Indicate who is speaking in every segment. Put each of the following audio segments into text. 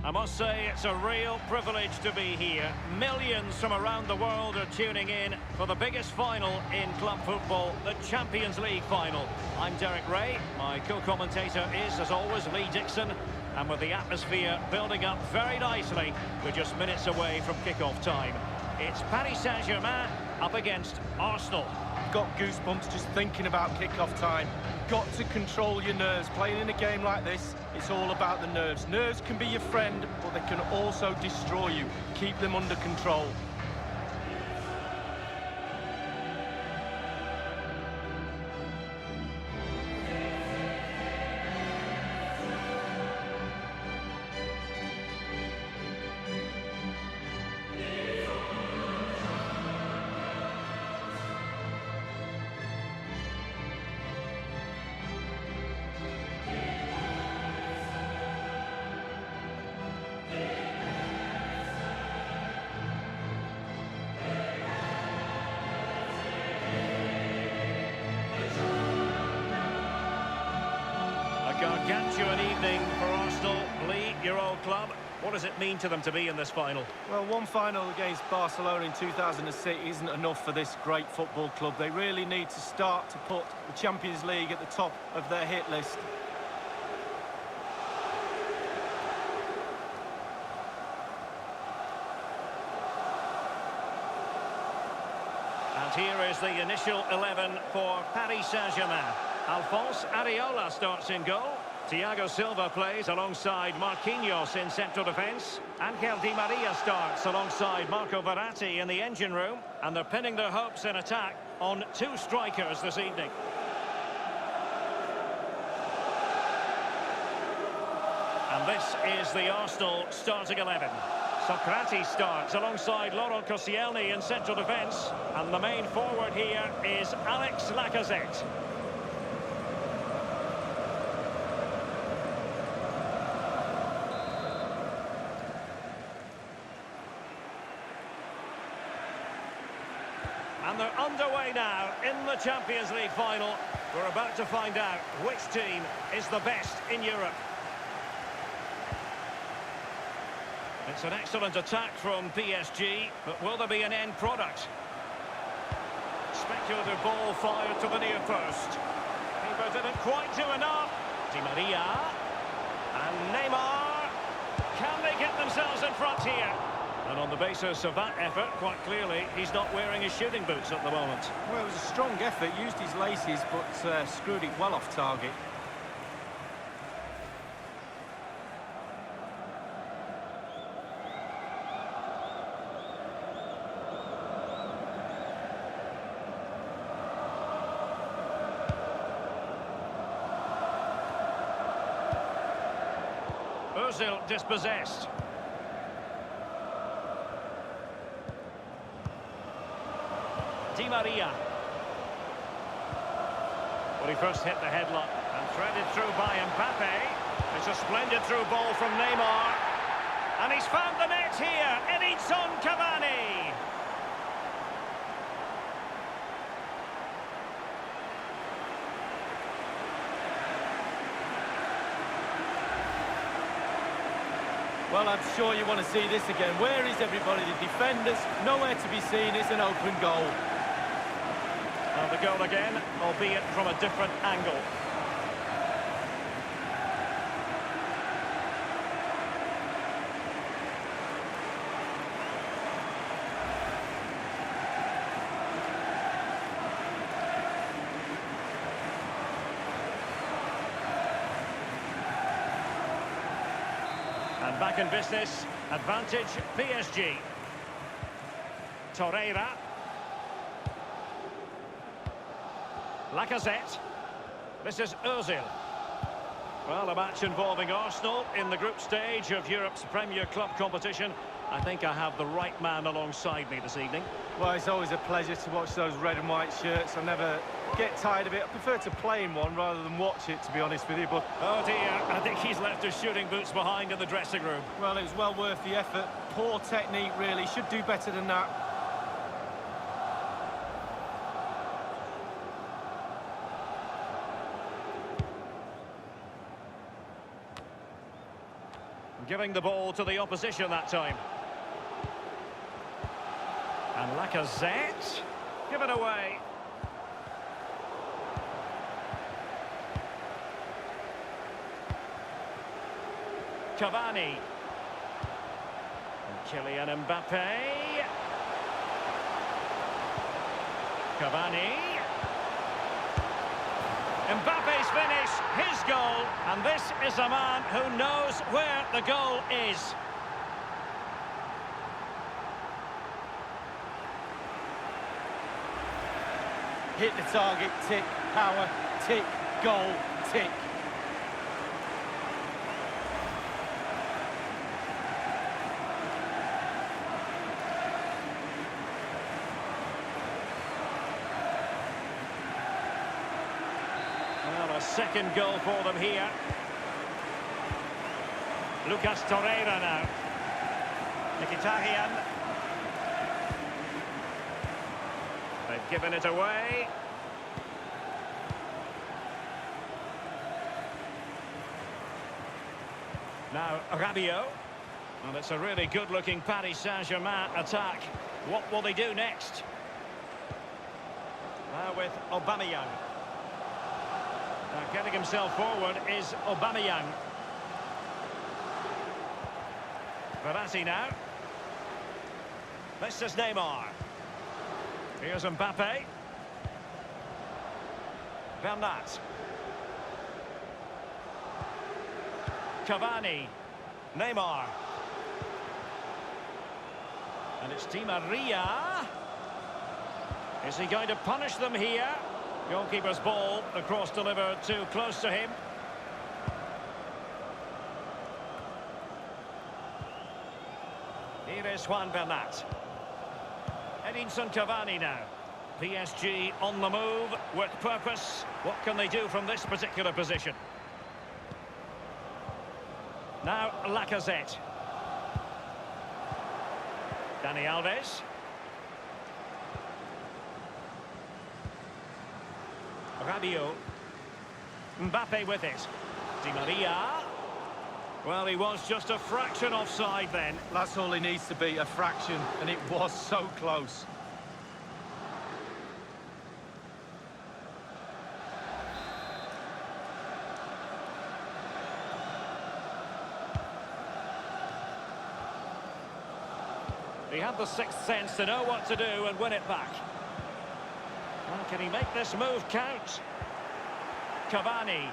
Speaker 1: I must say it's a real privilege to be here. Millions from around the world are tuning in for the biggest final in club football, the Champions League final. I'm Derek Ray. My co-commentator is, as always, Lee Dixon. And with the atmosphere building up very nicely, we're just minutes away from kick-off time. It's Paris Saint-Germain up against Arsenal.
Speaker 2: I've got goosebumps just thinking about kick-off time. You've got to control your nerves. Playing in a game like this, it's all about the nerves. Nerves can be your friend, but they can also destroy you. Keep them under control.
Speaker 1: Gargantuan evening for Arsenal. Lee, your old club. What does it mean to them to be in this final?
Speaker 2: Well, one final against Barcelona in 2006 isn't enough for this great football club. They really need to start to put the Champions League at the top of their hit list.
Speaker 1: And here is the initial 11 for Paris Saint-Germain. Alphonse Areola starts in goal. Thiago Silva plays alongside Marquinhos in central defence. Angel Di Maria starts alongside Marco Verratti in the engine room. And they're pinning their hopes in attack on two strikers this evening. And this is the Arsenal starting 11. Socrates starts alongside Laurent Koscielny in central defence. And the main forward here is Alex Lacazette. And they're underway now in the Champions League final. We're about to find out which team is the best in Europe. It's an excellent attack from PSG, but will there be an end product? Speculative ball fired to the near post. Keeper didn't quite do enough. Di Maria. And Neymar. Can they get themselves in front here? And on the basis of that effort, quite clearly, he's not wearing his shooting boots at the moment.
Speaker 2: Well, it was a strong effort, used his laces, but screwed it well off target.
Speaker 1: Ozil dispossessed. Di Maria. Well, he first hit the headlock and threaded through by Mbappe. It's a splendid through ball from Neymar. And he's found the net here. Edinson Cavani.
Speaker 2: Well, I'm sure you want to see this again. Where is everybody? The defenders, nowhere to be seen. It's an open goal.
Speaker 1: And the goal again, albeit from a different angle. And back in business, advantage PSG. Torreira. Lacazette. This is Ozil. Well, a match involving Arsenal in the group stage of Europe's Premier Club competition. I think I have the right man alongside me this evening.
Speaker 2: Well, it's always a pleasure to watch those red and white shirts. I never get tired of it. I prefer to play in one rather than watch it, to be honest with you. But
Speaker 1: oh dear, I think he's left his shooting boots behind in the dressing room.
Speaker 2: Well, it was well worth the effort. Poor technique, really. Should do better than that.
Speaker 1: Giving the ball to the opposition that time. And Lacazette. Given away. Cavani. And Kylian Mbappe. Cavani. Mbappe's finish, his goal, and this is a man who knows where the goal is.
Speaker 2: Hit the target, tick, power, tick, goal, tick.
Speaker 1: Well, a second goal for them here. Lucas Torreira now. Mkhitaryan. They've given it away. Now Rabiot. And it's a really good-looking Paris Saint-Germain attack. What will they do next? Now with Aubameyang. Now getting himself forward is Aubameyang. Verratti now. This is Neymar. Here's Mbappe. Bernat. Cavani. Neymar. And it's Di Maria. Is he going to punish them here? Goalkeeper's ball, the cross delivered too close to him. Here is Juan Bernat. Edinson Cavani now. PSG on the move with purpose. What can they do from this particular position? Now Lacazette. Dani Alves. Rabiot. Mbappe with it. Di Maria. Well, he was just a fraction offside then.
Speaker 2: That's all he needs to be, a fraction, and it was so close.
Speaker 1: He had the sixth sense to know what to do and win it back. Well, can he make this move count? Cavani.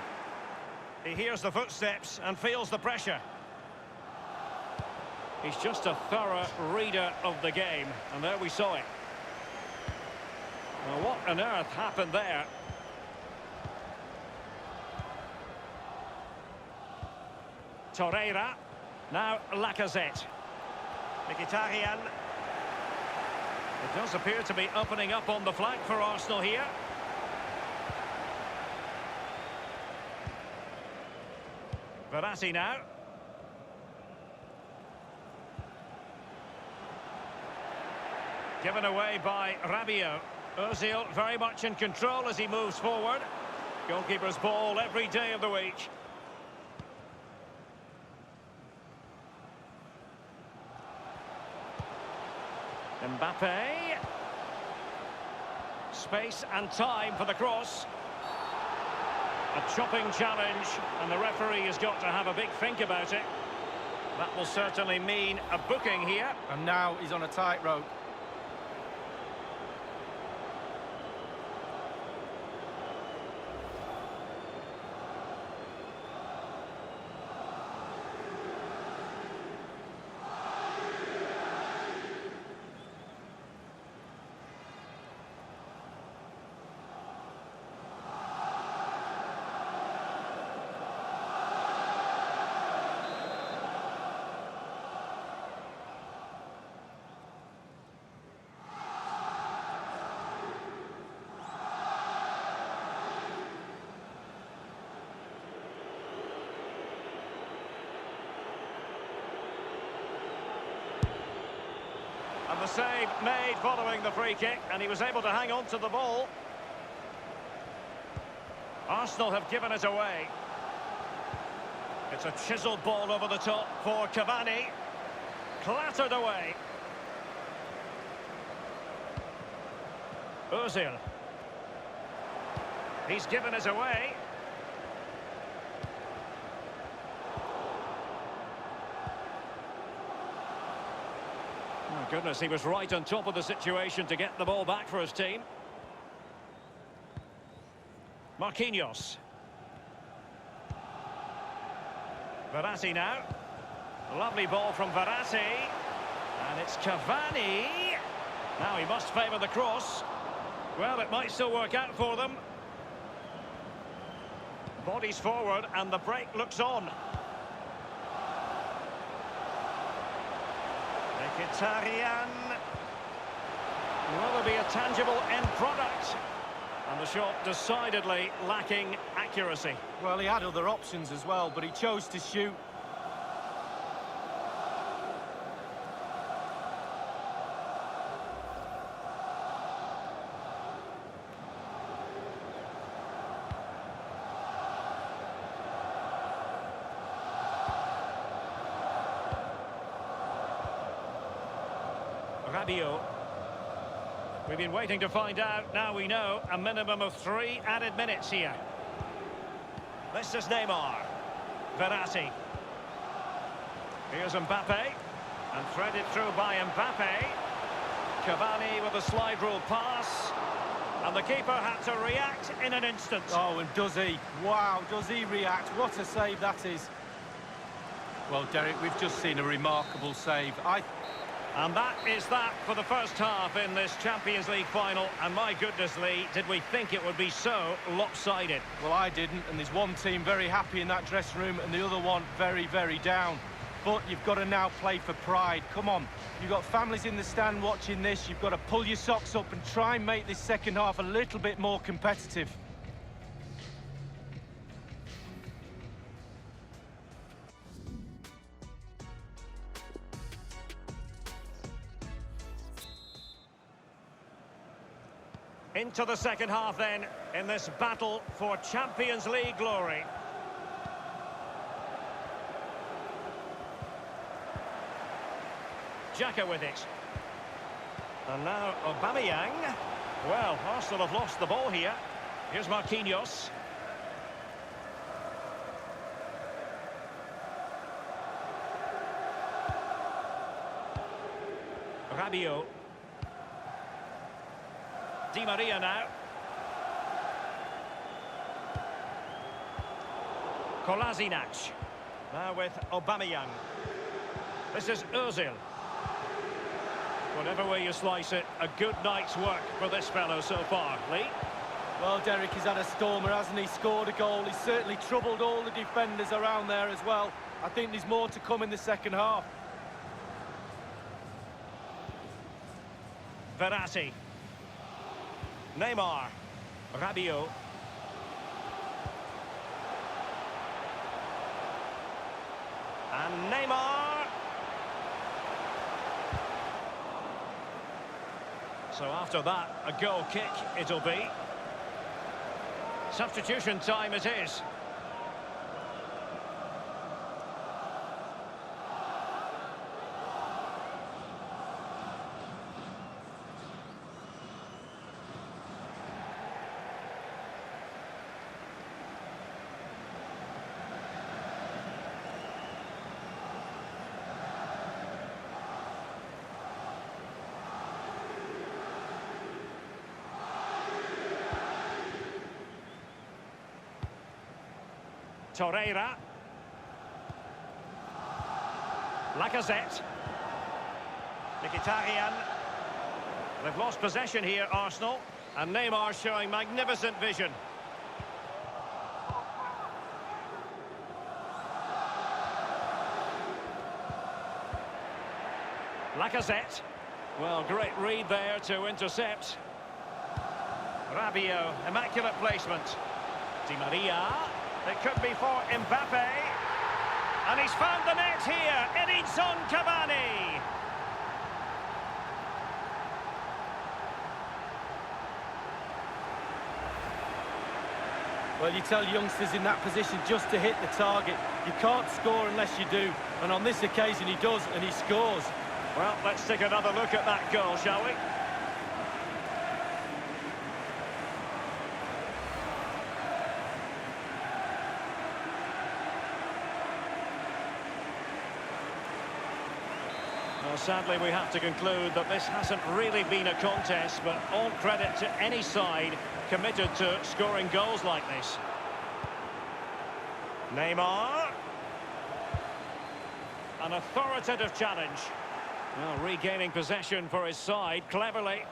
Speaker 1: He hears the footsteps and feels the pressure. He's just a thorough reader of the game, and there we saw it. Well, what on earth happened there? Torreira. Now Lacazette. Mkhitaryan. It does appear to be opening up on the flank for Arsenal here. Verratti now. Given away by Rabiot. Ozil very much in control as he moves forward. Goalkeeper's ball every day of the week. Mbappe. Space and time for the cross. A chopping challenge, and the referee has got to have a big think about it. That will certainly mean a booking here.
Speaker 2: And now he's on a tightrope.
Speaker 1: And the save made following the free kick, and he was able to hang on to the ball. Arsenal have given it away. It's a chiseled ball over the top for Cavani. Clattered away. Ozil. He's given us away. Oh goodness, he was right on top of the situation to get the ball back for his team. Marquinhos. Verratti now. Lovely ball from Verratti. And it's Cavani. Now he must favour the cross. Well, it might still work out for them. Bodies forward and the break looks on. Mkhitaryan. Will there be a tangible end product? And the shot decidedly lacking accuracy.
Speaker 2: Well, he had other options as well, but he chose to shoot.
Speaker 1: Rabiot. We've been waiting to find out. Now we know a minimum of 3 added minutes here. This is Neymar. Verratti. Here's Mbappe. And threaded through by Mbappe. Cavani with a slide rule pass. And the keeper had to react in an instant.
Speaker 2: Oh, and does he? Wow, does he react? What a save that is. Well, Derek, we've just seen a remarkable save.
Speaker 1: And that is that for the first half in this Champions League final. And my goodness, Lee, did we think it would be so lopsided?
Speaker 2: Well, I didn't, and there's one team very happy in that dressing room and the other one very, very down. But you've got to now play for pride. Come on, you've got families in the stand watching this. You've got to pull your socks up and try and make this second half a little bit more competitive.
Speaker 1: Into the second half then, in this battle for Champions League glory. Xhaka with it. And now Aubameyang. Well, Arsenal have lost the ball here. Here's Marquinhos. Rabiot. Di Maria now. Kolasinac. Now with Aubameyang. This is Ozil. Whatever way you slice it, a good night's work for this fellow so far. Lee?
Speaker 2: Well, Derek, he's had a stormer, hasn't he? Scored a goal. He's certainly troubled all the defenders around there as well. I think there's more to come in the second half.
Speaker 1: Verratti. Neymar. Rabiot. And Neymar. So after that, a goal kick it'll be. Substitution time it is. Torreira. Lacazette. Mkhitaryan. They've lost possession here, Arsenal. And Neymar showing magnificent vision. Lacazette. Well, great read there to intercept. Rabiot, immaculate placement. Di Maria. It could be for Mbappe. And he's found the net here. Edinson Cavani.
Speaker 2: Well, you tell youngsters in that position just to hit the target. You can't score unless you do. And on this occasion, he does, and he scores.
Speaker 1: Well, let's take another look at that goal, shall we? Well, sadly, we have to conclude that this hasn't really been a contest, but all credit to any side committed to scoring goals like this. Neymar. An authoritative challenge. Well, regaining possession for his side cleverly.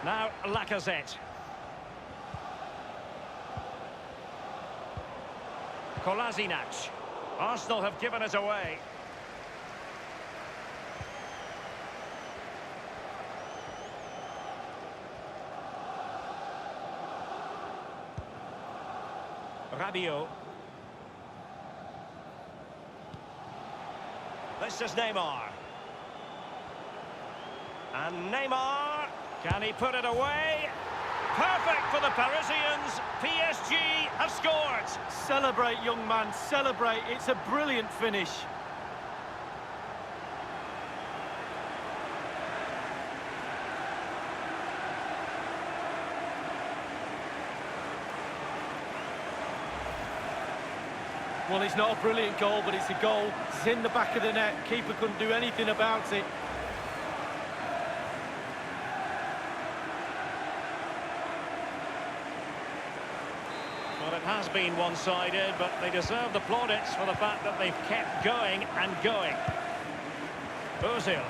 Speaker 1: Now, Lacazette. Kolasinac. Arsenal have given it away. Rabiot. This is Neymar. And Neymar, can he put it away? Perfect for the Parisians. PSG have scored.
Speaker 2: Celebrate, young man, celebrate. It's a brilliant finish. Well, it's not a brilliant goal, but it's a goal. It's in the back of the net. Keeper couldn't do anything about it.
Speaker 1: Well, it has been one-sided, but they deserve the plaudits for the fact that they've kept going and going. Ozil.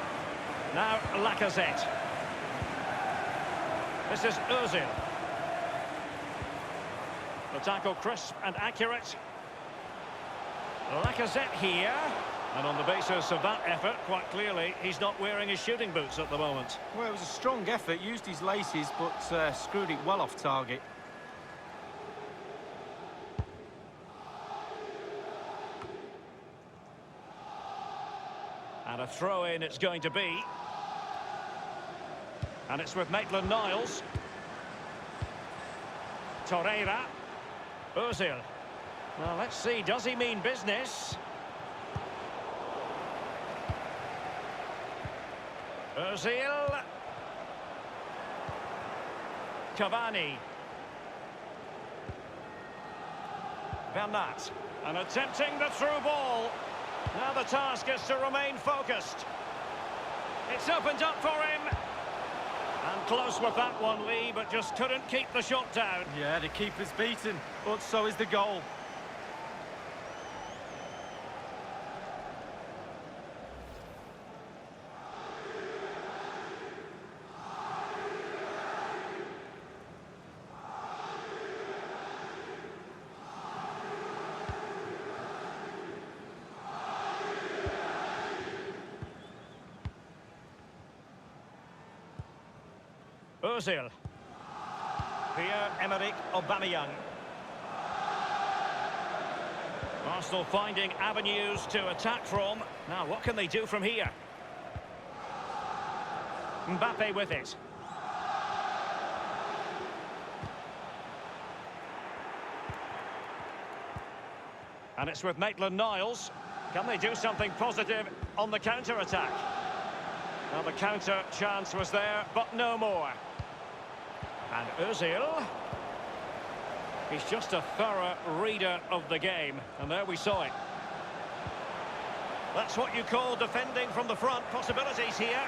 Speaker 1: Now Lacazette. This is Ozil. The tackle crisp and accurate. Lacazette here. And on the basis of that effort, quite clearly, he's not wearing his shooting boots at the moment.
Speaker 2: Well, it was a strong effort, used his laces, but screwed it well off target.
Speaker 1: And a throw-in it's going to be. And it's with Maitland-Niles. Torreira. Ozil. Well, let's see, does he mean business? Ozil. Cavani. Bernat. And attempting the through ball. Now the task is to remain focused. It's opened up for him. And close with that one, Lee, but just couldn't keep the shot down.
Speaker 2: Yeah, the keeper's beaten, but so is the goal.
Speaker 1: Ozil. Pierre-Emerick Aubameyang. Arsenal finding avenues to attack from. Now, what can they do from here? Mbappe with it. And it's with Maitland-Niles. Can they do something positive on the counter-attack? Now, the counter chance was there, but no more. And Ozil. He's just a thorough reader of the game. And there we saw it. That's what you call defending from the front. Possibilities here.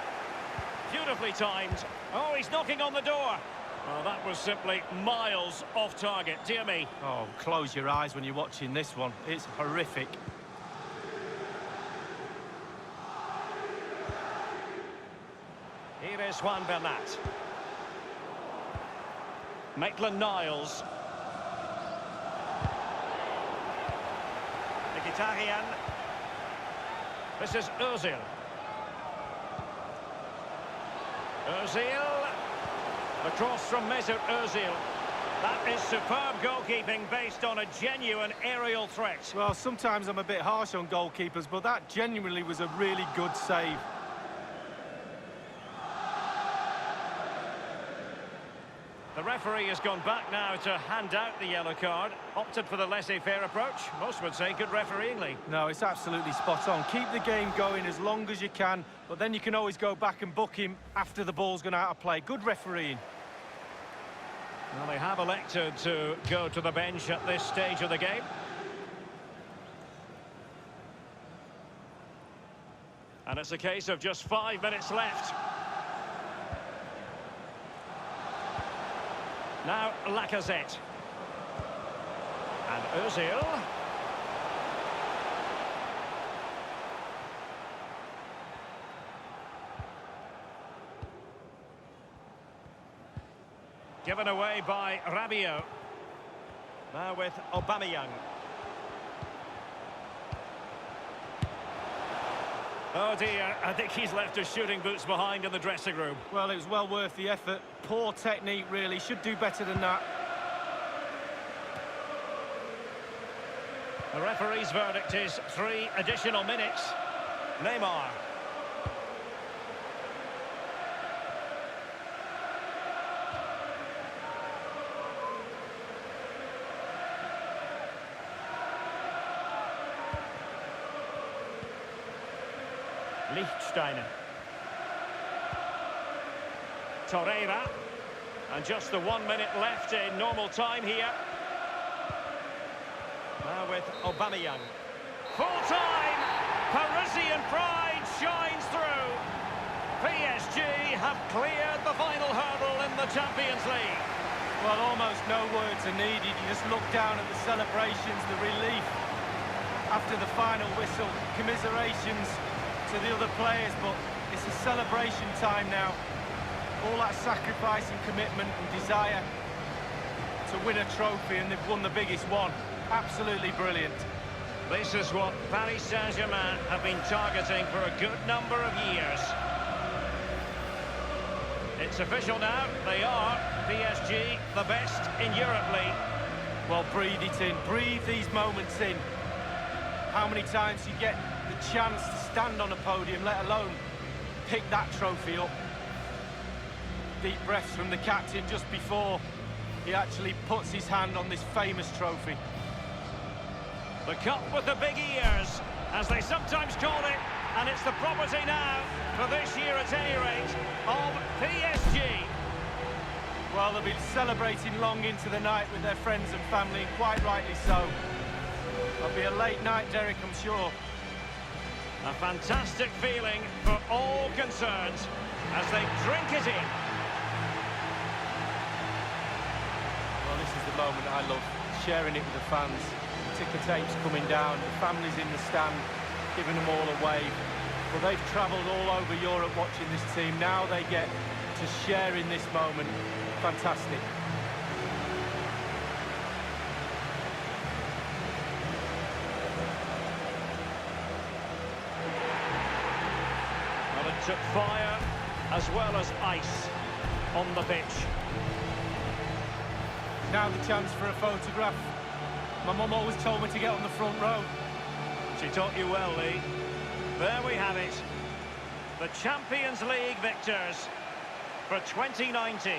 Speaker 1: Beautifully timed. Oh, he's knocking on the door. Well, that was simply miles off target. Dear me.
Speaker 2: Oh, close your eyes when you're watching this one. It's horrific.
Speaker 1: Here is Juan Bernat. Maitland-Niles. Mkhitaryan. This is Ozil. Ozil. The cross from Mesut Ozil. That is superb goalkeeping based on a genuine aerial threat.
Speaker 2: Well, sometimes I'm a bit harsh on goalkeepers, but that genuinely was a really good save.
Speaker 1: The referee has gone back now to hand out the yellow card. Opted for the laissez-faire approach. Most would say good refereeing, Lee.
Speaker 2: No, it's absolutely spot on. Keep the game going as long as you can, but then you can always go back and book him after the ball's gone out of play. Good refereeing.
Speaker 1: Well, they have elected to go to the bench at this stage of the game. And it's a case of just 5 minutes left. Now, Lacazette. And Ozil. Given away by Rabiot. Now with Aubameyang. Oh dear, I think he's left his shooting boots behind in the dressing room.
Speaker 2: Well, it was well worth the effort. Poor technique, really. Should do better than that.
Speaker 1: The referee's verdict is 3 additional minutes. Neymar. Lichtsteiner. Torreira. And just the 1 minute left in normal time here. Now with Aubameyang. Full time! Parisian pride shines through. PSG have cleared the final hurdle in the Champions League.
Speaker 2: Well, almost no words are needed. You just look down at the celebrations, the relief after the final whistle. Commiserations to the other players, but it's a celebration time now. All that sacrifice and commitment and desire to win a trophy, and they've won the biggest one. Absolutely brilliant.
Speaker 1: This is what Paris Saint-Germain have been targeting for a good number of years. It's official now, they are PSG, the best in Europe, Lee.
Speaker 2: Well, breathe it in, breathe these moments in. How many times you get the chance to stand on a podium, let alone pick that trophy up. Deep breaths from the captain just before he actually puts his hand on this famous trophy.
Speaker 1: The cup with the big ears, as they sometimes call it, and it's the property now, for this year at any rate, of PSG.
Speaker 2: Well, they'll be celebrating long into the night with their friends and family, and quite rightly so. It'll be a late night, Derek, I'm sure.
Speaker 1: A fantastic feeling for all concerned as they drink it in.
Speaker 2: Well, this is the moment I love, sharing it with the fans. The ticker tapes coming down, the families in the stand, giving them all a wave. Well, they've travelled all over Europe watching this team. Now they get to share in this moment. Fantastic.
Speaker 1: Well, it took fire as well as ice on the pitch.
Speaker 2: Now the chance for a photograph. My mum always told me to get on the front row.
Speaker 1: She taught you well, Lee. There we have it. The Champions League victors for 2019.